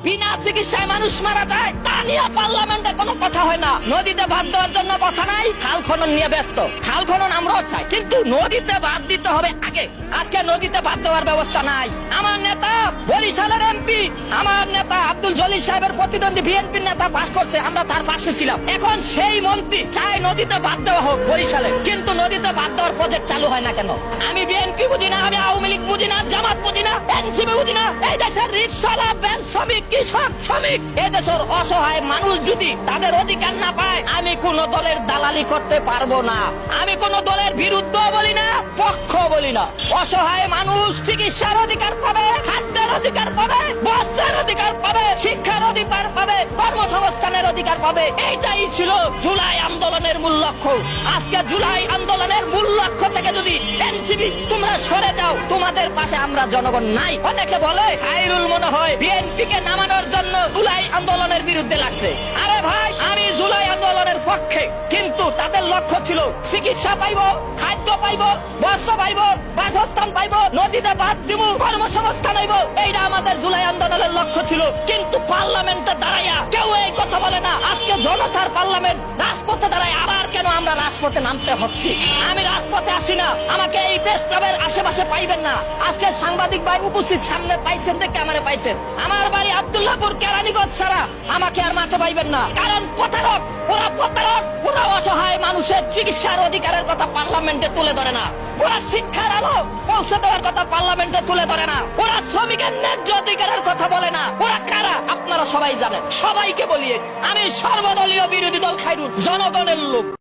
বিনা চিকিৎসায় মানুষ মারা যায়, তা নিয়ে পার্লামেন্টে কোনো কথা হয় না। নদীতে বাঁধ দেওয়ার জন্য কথা নাই, খাল খনন নিয়ে ব্যস্ত। খাল খনন আমরাও চাই, কিন্তু নদীতে বাঁধ দিতে হবে আগে। আজকে নদীতে বাঁধ দেওয়ার ব্যবস্থা নাই। আমার নেতা বরিশালের এমপি, আমার নেতা আব্দুল জলিল সাহেবের প্রতিদ্বন্দ্বী বিএনপির নেতা পাস করছে, আমরা তার পাশে ছিলাম। এখন সেই মন্ত্রী চায় নদীতে বাঁধ দেওয়া হোক বরিশালে, কিন্তু নদীতে বাঁধ দেওয়ার প্রজেক্ট চালু হয় না কেন? আমি বিএনপি বুঝি না, আমি আওয়ামী লীগ বুঝি না, জামাত বুঝি না, এনসিপি বুঝি না। এই দেশের রিকশাওয়ালা, ব্যাংক শ্রমিক, কৃষক শ্রমিক, এই দেশের অসহায় মানুষ যদি তাদের অধিকার না পায়, আমি কোন দলের দালালি করতে পারবো না। আমি কোন দলের বিরুদ্ধ বলি না, পক্ষ বলি না। অসহায় মানুষ চিকিৎসার অধিকার পাবে, খাদ্যের অধিকার পাবে, বস্ত্রের অধিকার পাবে, শিক্ষার অধিকার পাবে, কর্মসংস্থানের অধিকার পাবে। এইটাই ছিল জুলাই আন্দোলনের মূল লক্ষ্য। আজকে জুলাই আন্দোলনের মূল লক্ষ্য থেকে যদি এনসিপি তোমরা সরে যাও, তোমাদের পাশে আমরা জনগণ নাই। অনেকে বলে খায়রুল মনে হয় বিএনপি কে নামানোর জন্য জুলাই আন্দোলনের বিরুদ্ধে লাগছে। আরে ভাই, আমি জুলাই আন্দোলনের পক্ষে, কিন্তু তাদের লক্ষ্য ছিল চিকিৎসা পাইবো, খাদ্য পাইবো, বস্ত্র পাইবো, বাসস্থান পাইবো, নদীতে বাঁধ দিব, কর্মসংস্থান হইব। এইটা আমাদের জুলাই আন্দোলনের লক্ষ্য ছিল। কিন্তু পার্লামেন্টে দাঁড়াইয়া কেউ এই কথা বলে না। আজকে জনতার পার্লামেন্ট, রাজপথে দাঁড়ায় আবার কেন আমরা রাজপথে নামতে হচ্ছে? আমি রাজপথে আসি না, আমাকে এই প্রেস ক্লাবের আশেপাশে পাইবেন না। আজকে সাংবাদিক ভাই উপস্থিত সামনে পাইছেন, দেখে আমারে পাইছেন। আমার বাড়ি আব্দুল্লাহপুর কেরানীগঞ্জ ছাড়া আমাকে আর মাঠে পাইবেন না, কারণ প্রতারক, ওরা প্রতারক। ওরা অসহায় মানুষের চিকিৎসার অধিকারের কথা পার্লামেন্টে তুলে ধরে না। ওরা শিক্ষার আলো পৌঁছে দেওয়ার কথা পার্লামেন্টে তুলে ধরে না। ওরা শ্রমিকের ন্যায্য অধিকারের কথা বলে না। ওরা কারা আপনারা সবাই জানেন। সবাইকে বলিয়ে আমি সর্বদলীয় বিরোধী দল খায়রুল, জনগণের লোক।